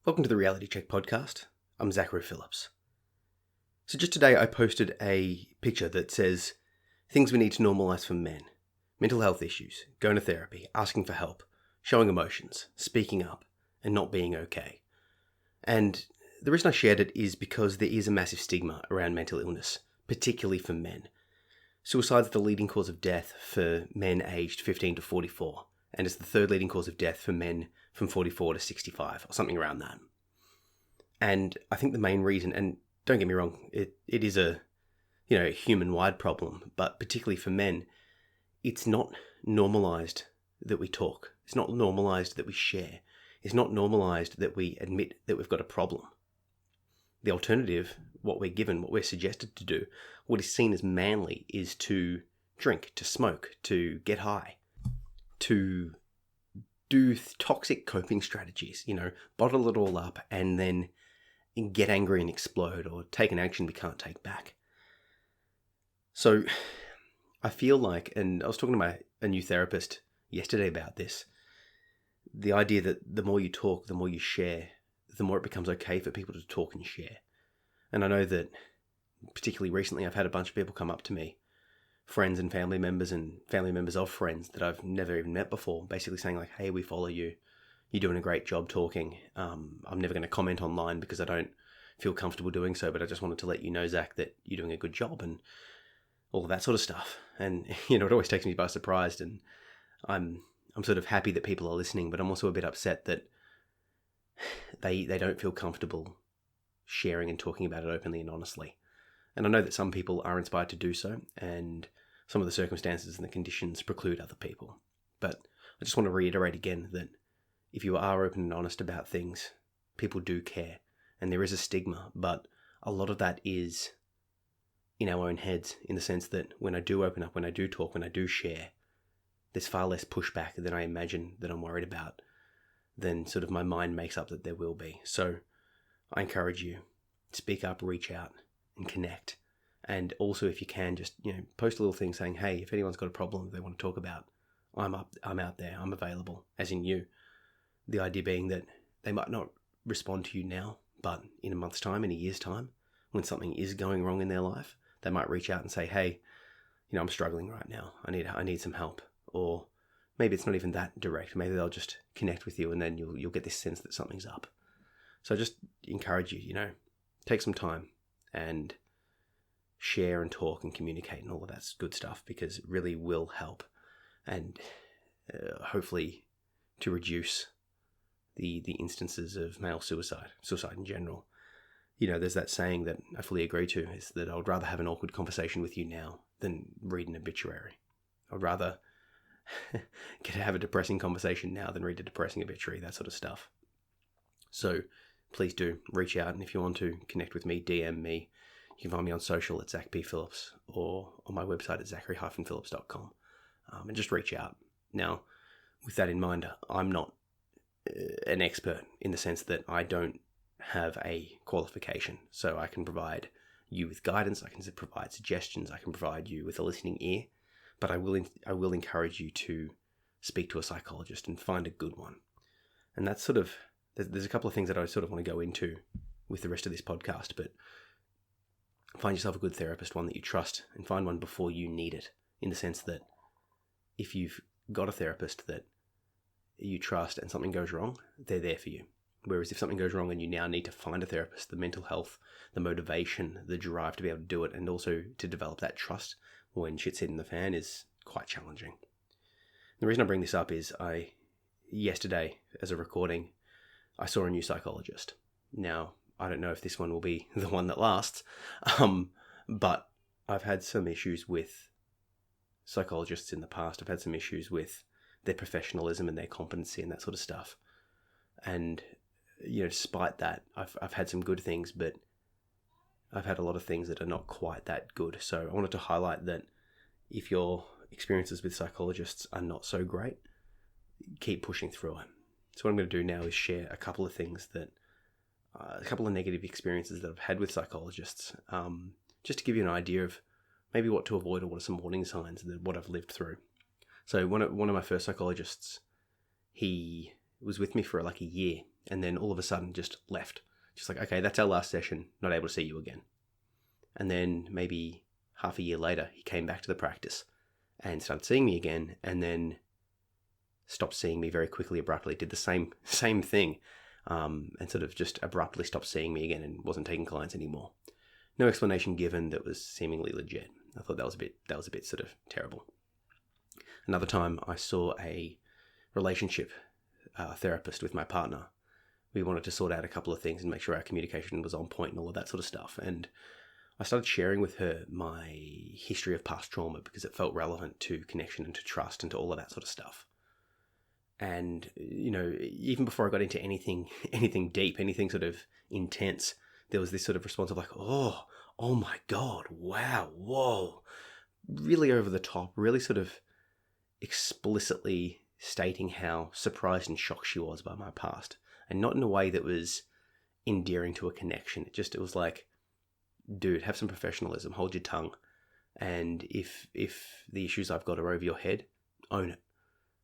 Welcome to the Reality Check podcast. I'm Zachary Phillips. So just today I posted a picture that says things we need to normalise for men. Mental health issues, going to therapy, asking for help, showing emotions, speaking up, and not being okay. And the reason I shared it is because there is a massive stigma around mental illness, particularly for men. Suicide is the leading cause of death for men aged 15 to 44, and it's the third leading cause of death for men from 44 to 65, or something around that. And I think the main reason, and don't get me wrong, it is a human-wide problem, but particularly for men, it's not normalised that we talk. It's not normalised that we share. It's not normalised that we admit that we've got a problem. The alternative, what we're given, what we're suggested to do, what is seen as manly, is to drink, to smoke, to get high, to do toxic coping strategies, bottle it all up and then get angry and explode, or take an action we can't take back. So I feel like, and I was talking to a new therapist yesterday about this, the idea that the more you talk, the more you share, the more it becomes okay for people to talk and share. And I know that particularly recently I've had a bunch of people come up to me, friends and family members of friends that I've never even met before, basically saying like, hey, we follow you. You're doing a great job talking. I'm never going to comment online because I don't feel comfortable doing so, but I just wanted to let you know, Zach, that you're doing a good job and all of that sort of stuff. And, it always takes me by surprise, and I'm sort of happy that people are listening, but I'm also a bit upset that they don't feel comfortable sharing and talking about it openly and honestly. And I know that some people are inspired to do so, and some of the circumstances and the conditions preclude other people. But I just want to reiterate again that if you are open and honest about things, people do care. And there is a stigma, but a lot of that is in our own heads, in the sense that when I do open up, when I do talk, when I do share, there's far less pushback than I imagine that I'm worried about, than sort of my mind makes up that there will be. So I encourage you, speak up, reach out, and connect. And also, if you can, just post a little thing saying, hey, if anyone's got a problem they want to talk about, I'm out there, I'm available, as in you. The idea being that they might not respond to you now, but in a month's time, in a year's time, when something is going wrong in their life, they might reach out and say, hey, I'm struggling right now. I need some help. Or maybe it's not even that direct. Maybe they'll just connect with you, and then you'll get this sense that something's up. So I just encourage you, take some time and share and talk and communicate and all of that good stuff, because it really will help, and hopefully to reduce the instances of male suicide in general. There's that saying that I fully agree to, is that I would rather have an awkward conversation with you now than read an obituary. I'd rather have a depressing conversation now than read a depressing obituary, that sort of stuff. So please do reach out, and if you want to connect with me, DM me. You can find me on social at Zach P. Phillips, or on my website at zachary-phillips.com, and just reach out. Now, with that in mind, I'm not an expert in the sense that I don't have a qualification, so I can provide you with guidance, I can provide suggestions, I can provide you with a listening ear, but I will encourage you to speak to a psychologist and find a good one. And that's sort of, there's a couple of things that I sort of want to go into with the rest of this podcast, but find yourself a good therapist, one that you trust, and find one before you need it, in the sense that if you've got a therapist that you trust and something goes wrong, they're there for you. Whereas if something goes wrong and you now need to find a therapist, the mental health, the motivation, the drive to be able to do it, and also to develop that trust when shit's hitting the fan, is quite challenging. The reason I bring this up is yesterday, as a recording, I saw a new psychologist. Now, I don't know if this one will be the one that lasts, but I've had some issues with psychologists in the past. I've had some issues with their professionalism and their competency and that sort of stuff. And, despite that, I've had some good things, but I've had a lot of things that are not quite that good. So I wanted to highlight that if your experiences with psychologists are not so great, keep pushing through it. So what I'm going to do now is share a couple of things that, a couple of negative experiences that I've had with psychologists, just to give you an idea of maybe what to avoid, or what are some warning signs that what I've lived through. So one of my first psychologists, he was with me for like a year, and then all of a sudden just left. Just like, okay, that's our last session, not able to see you again. And then maybe half a year later, he came back to the practice and started seeing me again, and then stopped seeing me very quickly, abruptly, did the same thing, and sort of just abruptly stopped seeing me again and wasn't taking clients anymore. No explanation given that was seemingly legit. I thought that was a bit sort of terrible. Another time I saw a relationship therapist with my partner. We wanted to sort out a couple of things and make sure our communication was on point and all of that sort of stuff. And I started sharing with her my history of past trauma because it felt relevant to connection and to trust and to all of that sort of stuff. And, even before I got into anything deep, anything sort of intense, there was this sort of response of like, oh my God, wow, whoa. Really over the top, really sort of explicitly stating how surprised and shocked she was by my past. And not in a way that was endearing to a connection. It was like, dude, have some professionalism, hold your tongue. And if the issues I've got are over your head, own it.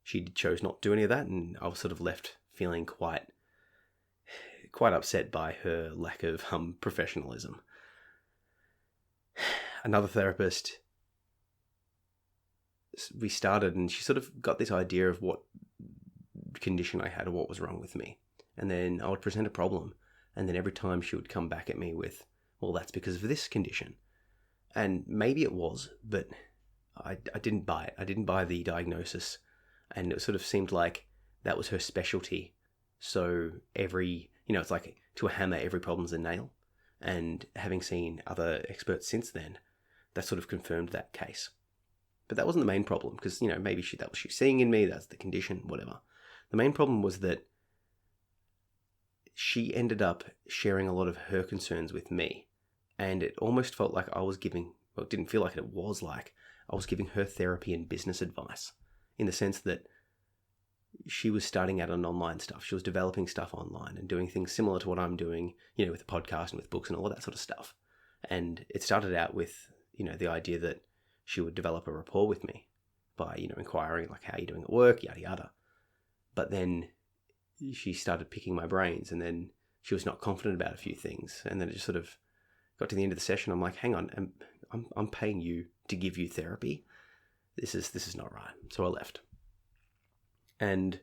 She chose not to do any of that, and I was sort of left feeling quite upset by her lack of professionalism. Another therapist, we started, and she sort of got this idea of what condition I had or what was wrong with me. And then I would present a problem, and then every time she would come back at me with, well, that's because of this condition. And maybe it was, but I didn't buy it. I didn't buy the diagnosis, and it sort of seemed like that was her specialty. So it's like to a hammer, every problem's a nail. And having seen other experts since then, that sort of confirmed that case. But that wasn't the main problem, because, maybe that was she seeing in me, that's the condition, whatever. The main problem was that she ended up sharing a lot of her concerns with me. And it almost felt like I was giving, well, it didn't feel like it was like I was giving her therapy and business advice, in the sense that she was starting out on online stuff. She was developing stuff online and doing things similar to what I'm doing, with the podcast and with books and all of that sort of stuff. And it started out with, the idea that she would develop a rapport with me by, inquiring like, how are you doing at work, yada, yada. But then she started picking my brains, and then she was not confident about a few things. And then it just sort of got to the end of the session. I'm like, hang on, I'm paying you to give you therapy. This is not right. So I left. And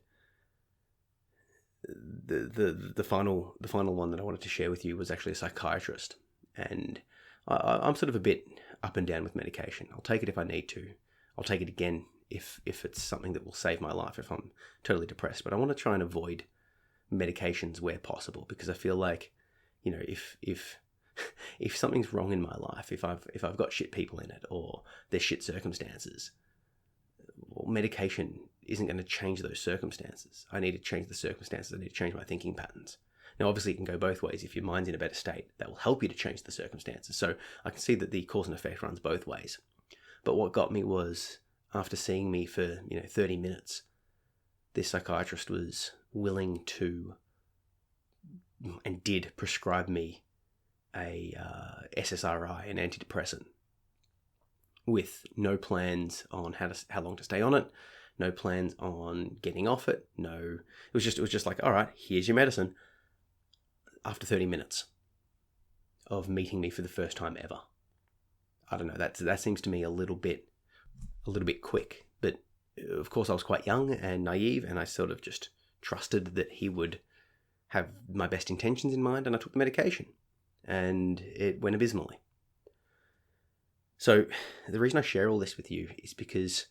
the final one that I wanted to share with you was actually a psychiatrist. And I'm sort of a bit up and down with medication. I'll take it if I need to. I'll take it again if it's something that will save my life, if I'm totally depressed. But I want to try and avoid medications where possible, because I feel like, if something's wrong in my life, if I've got shit people in it, or there's shit circumstances, well, medication isn't going to change those circumstances. I need to change the circumstances. I need to change my thinking patterns. Now, obviously, it can go both ways. If your mind's in a better state, that will help you to change the circumstances. So I can see that the cause and effect runs both ways. But what got me was, after seeing me for 30 minutes, this psychiatrist was willing to and did prescribe me a SSRI, an antidepressant, with no plans on how long to stay on it, no plans on getting off it. No, it was just like, all right, here's your medicine. After 30 minutes of meeting me for the first time ever. I don't know, that seems to me a little bit quick, but of course I was quite young and naive, and I sort of just trusted that he would have my best intentions in mind, and I took the medication, and it went abysmally. So the reason I share all this with you is because,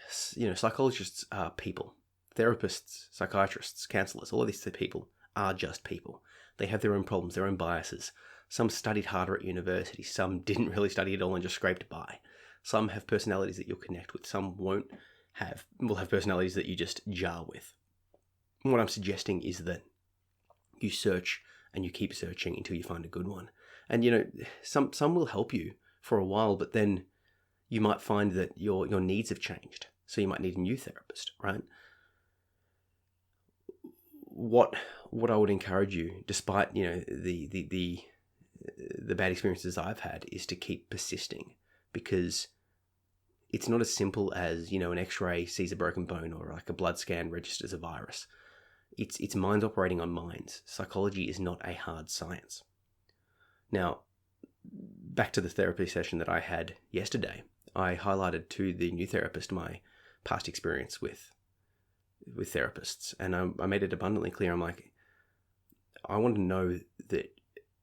psychologists are people. Therapists, psychiatrists, counselors, all of these people are just people. They have their own problems, their own biases. Some studied harder at university, some didn't really study at all and just scraped by. Some have personalities that you'll connect with, some will have personalities that you just jar with. And what I'm suggesting is that you search and you keep searching until you find a good one. And some will help you for a while, but then you might find that your needs have changed. So you might need a new therapist, right? What I would encourage you, despite the bad experiences I've had, is to keep persisting, because it's not as simple as an X-ray sees a broken bone or like a blood scan registers a virus. It's minds operating on minds. Psychology is not a hard science. Now, back to the therapy session that I had yesterday, I highlighted to the new therapist my past experience with therapists, and I made it abundantly clear. I'm like, I want to know that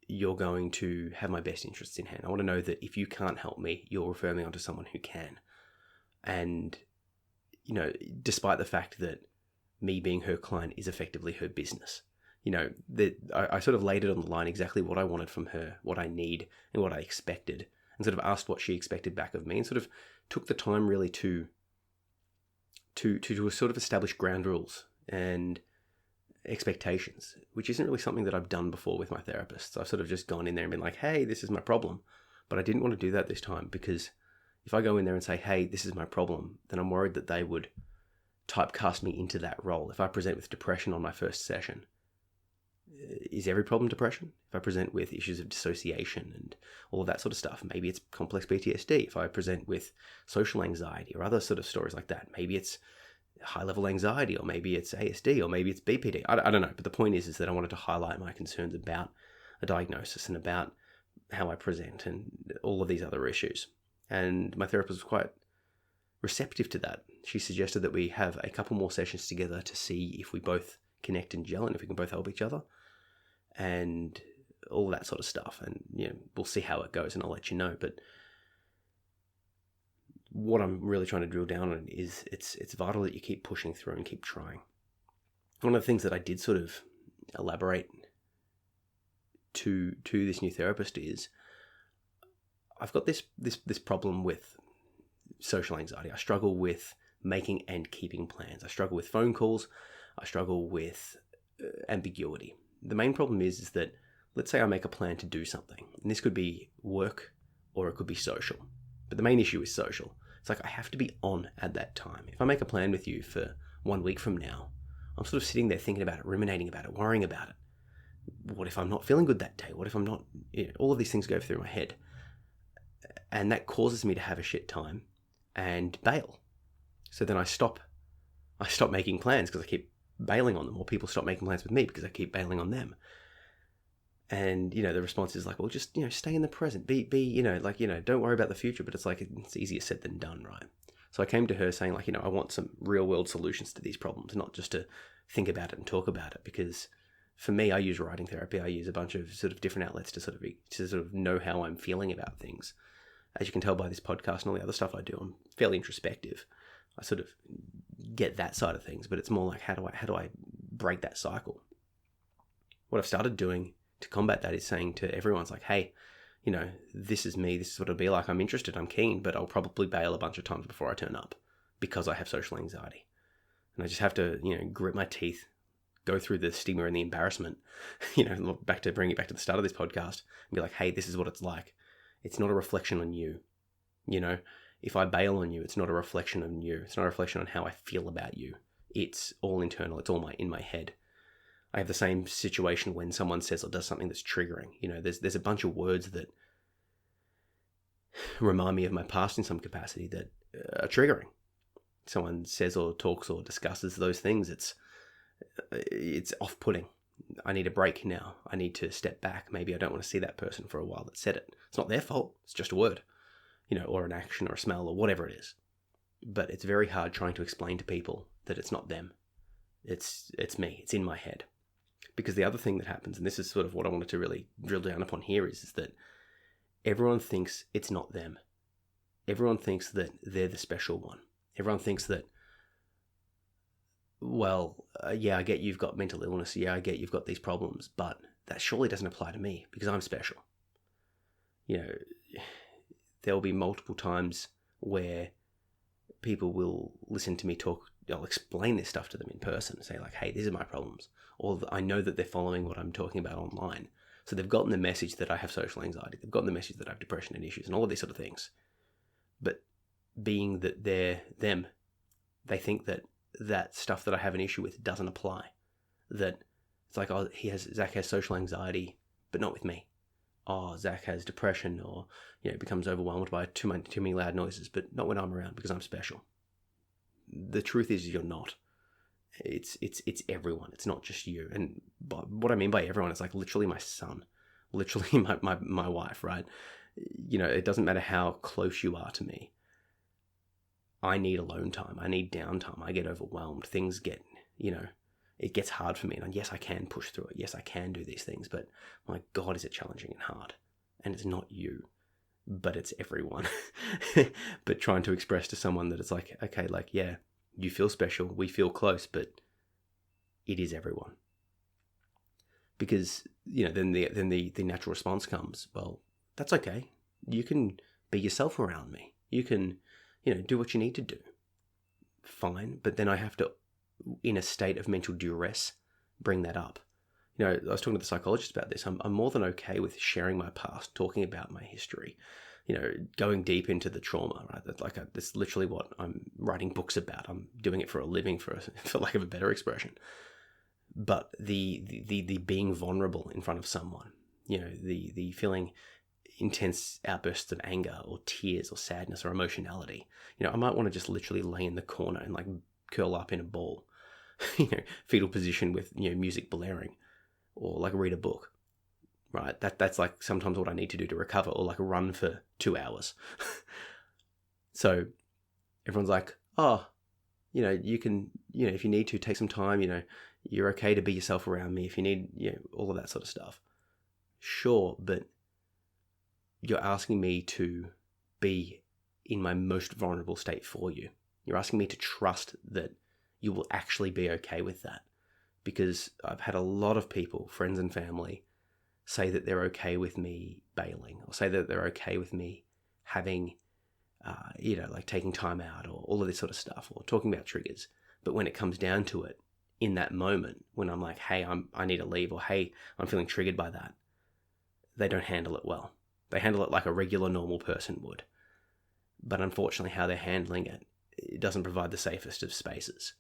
you're going to have my best interests in hand. I want to know that if you can't help me, you'll refer me on to someone who can. And, despite the fact that me being her client is effectively her business, I sort of laid it on the line exactly what I wanted from her, what I need, and what I expected, and sort of asked what she expected back of me, and sort of took the time really to sort of establish ground rules and expectations, which isn't really something that I've done before with my therapists. I've sort of just gone in there and been like, hey, this is my problem. But I didn't want to do that this time, because if I go in there and say, hey, this is my problem, then I'm worried that they would typecast me into that role. If I present with depression on my first session, is every problem depression? If I present with issues of dissociation and all of that sort of stuff, maybe it's complex PTSD. If I present with social anxiety or other sort of stories like that, maybe it's high-level anxiety, or maybe it's ASD, or maybe it's BPD. I don't know. But the point is that I wanted to highlight my concerns about a diagnosis and about how I present and all of these other issues. And my therapist was quite receptive to that. She suggested that we have a couple more sessions together to see if we both connect and gel and if we can both help each other and all that sort of stuff. And, we'll see how it goes and I'll let you know. But what I'm really trying to drill down on is it's vital that you keep pushing through and keep trying. One of the things that I did sort of elaborate to this new therapist is I've got this problem with social anxiety. I struggle with making and keeping plans. I struggle with phone calls. I struggle with ambiguity. The main problem is that, let's say I make a plan to do something, and this could be work or it could be social. But the main issue is social. It's like I have to be on at that time. If I make a plan with you for 1 week from now, I'm sort of sitting there thinking about it, ruminating about it, worrying about it. What if I'm not feeling good that day? What if I'm not... all of these things go through my head. And that causes me to have a shit time and bail. So then I stop making plans because I keep bailing on them, or people stop making plans with me because I keep bailing on them. And, the response is like, well, just, stay in the present, don't worry about the future. But it's like, it's easier said than done, right? So I came to her saying like, I want some real world solutions to these problems, not just to think about it and talk about it. Because for me, I use writing therapy. I use a bunch of sort of different outlets to sort of know how I'm feeling about things. As you can tell by this podcast and all the other stuff I do, I'm fairly introspective. I sort of get that side of things, but it's more like, how do I break that cycle? What I've started doing to combat that is saying to everyone, it's like, hey, this is me. This is what it'll be like. I'm interested. I'm keen, but I'll probably bail a bunch of times before I turn up because I have social anxiety. And I just have to, grit my teeth, go through the stigma and the embarrassment, bring it back to the start of this podcast and be like, hey, this is what it's like. It's not a reflection on you. If I bail on you, it's not a reflection on you. It's not a reflection on how I feel about you. It's all internal. It's all in my head. I have the same situation when someone says or does something that's triggering. There's a bunch of words that remind me of my past in some capacity that are triggering. Someone says or talks or discusses those things. It's off-putting. I need a break now. I need to step back. Maybe I don't want to see that person for a while that said it. It's not their fault. It's just a word, or an action or a smell or whatever it is. But it's very hard trying to explain to people that it's not them. It's me. It's in my head. Because the other thing that happens, and this is sort of what I wanted to really drill down upon here, is that everyone thinks it's not them. Everyone thinks that they're the special one. Everyone thinks that, well, yeah, I get you've got mental illness. Yeah, I get you've got these problems, but that surely doesn't apply to me because I'm special. There will be multiple times where people will listen to me talk. I'll explain this stuff to them in person, say like, hey, these are my problems. Or I know that they're following what I'm talking about online. So they've gotten the message that I have social anxiety. They've gotten the message that I have depression and issues and all of these sort of things. But being that they're them, they think that stuff that I have an issue with doesn't apply. That it's like, oh, Zach has social anxiety, but not with me. Oh, Zach has depression or, becomes overwhelmed by too many loud noises, but not when I'm around because I'm special. The truth is you're not. It's everyone. It's not just you. And what I mean by everyone is like literally my son, literally my wife, right? It doesn't matter how close you are to me. I need alone time. I need downtime. I get overwhelmed. Things get, it gets hard for me. And yes, I can push through it. Yes, I can do these things. But my God, is it challenging and hard. And it's not you, but it's everyone. But trying to express to someone that it's like, okay, like, yeah, you feel special. We feel close, but it is everyone. Because, then the natural response comes, well, that's okay. You can be yourself around me. You can, do what you need to do. Fine. But then I have to, in a state of mental duress, bring that up. I was talking to the psychologist about this. I'm more than okay with sharing my past, talking about my history, going deep into the trauma, right? That's literally what I'm writing books about. I'm doing it for a living, for lack of a better expression. But the being vulnerable in front of someone, the feeling intense outbursts of anger or tears or sadness or emotionality. I might want to just literally lay in the corner and like curl up in a ball, fetal position with, music blaring, or like read a book, right? That's like sometimes what I need to do to recover, or like run for 2 hours. So everyone's like, oh, you can, if you need to take some time, you're okay to be yourself around me if you need, all of that sort of stuff. Sure, but you're asking me to be in my most vulnerable state for you. You're asking me to trust that you will actually be okay with that. Because I've had a lot of people, friends and family, say that they're okay with me bailing, or say that they're okay with me having, like taking time out, or all of this sort of stuff, or talking about triggers. But when it comes down to it, in that moment, when I'm like, hey, I need to leave, or hey, I'm feeling triggered by that, they don't handle it well. They handle it like a regular, normal person would. But unfortunately, how they're handling it, it doesn't provide the safest of spaces.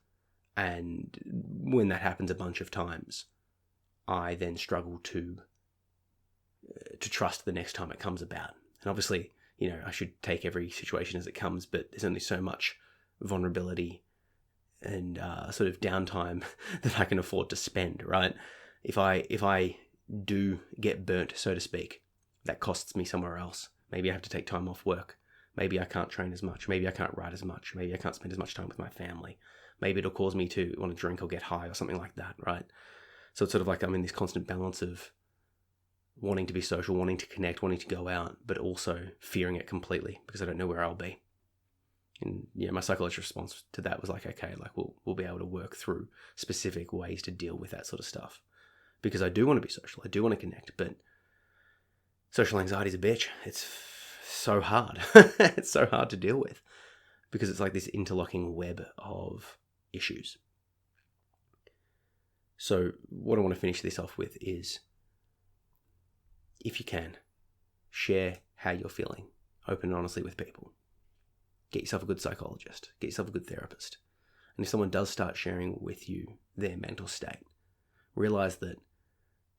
And when that happens a bunch of times, I then struggle to trust the next time it comes about. And obviously, I should take every situation as it comes, but there's only so much vulnerability and sort of downtime that I can afford to spend, right? If I do get burnt, so to speak, that costs me somewhere else. Maybe I have to take time off work. Maybe I can't train as much. Maybe I can't write as much. Maybe I can't spend as much time with my family. Maybe it'll cause me to want to drink or get high or something like that, right? So it's sort of like I'm in this constant balance of wanting to be social, wanting to connect, wanting to go out, but also fearing it completely because I don't know where I'll be. And my psychologist's response to that was like, okay, like we'll be able to work through specific ways to deal with that sort of stuff. Because I do want to be social, I do want to connect, but social anxiety is a bitch. It's so hard. It's so hard to deal with because it's like this interlocking web of issues. So what I want to finish this off with is, if you can, share how you're feeling, open and honestly with people. Get yourself a good psychologist, get yourself a good therapist. And if someone does start sharing with you their mental state, realize that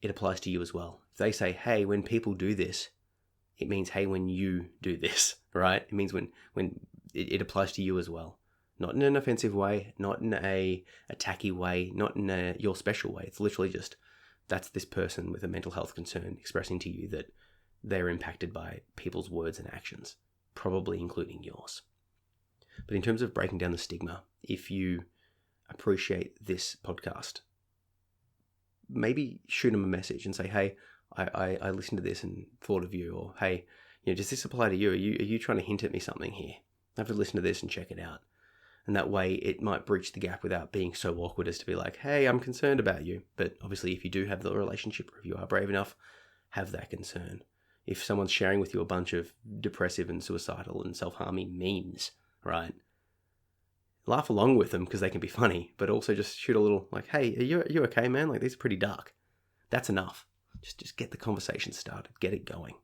it applies to you as well. If they say, hey, when people do this, it means, hey, when you do this, right? It means when it applies to you as well. Not in an offensive way, not in a attacky way, not in a you're special way. It's literally just, that's this person with a mental health concern expressing to you that they're impacted by people's words and actions, probably including yours. But in terms of breaking down the stigma, if you appreciate this podcast, maybe shoot them a message and say, hey, I listened to this and thought of you, or hey, does this apply to you? Are you trying to hint at me something here? I have to listen to this and check it out. And that way it might breach the gap without being so awkward as to be like, hey, I'm concerned about you. But obviously if you do have the relationship, or if you are brave enough, have that concern. If someone's sharing with you a bunch of depressive and suicidal and self-harming memes, right? Laugh along with them because they can be funny, but also just shoot a little like, hey, are you okay, man? Like, these are pretty dark. That's enough. Just get the conversation started, get it going.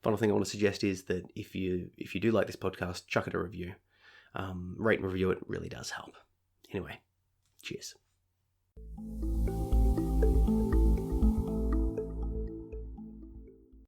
Final thing I want to suggest is that if you do like this podcast, chuck it a review. Rate and review it really does help. Anyway, cheers.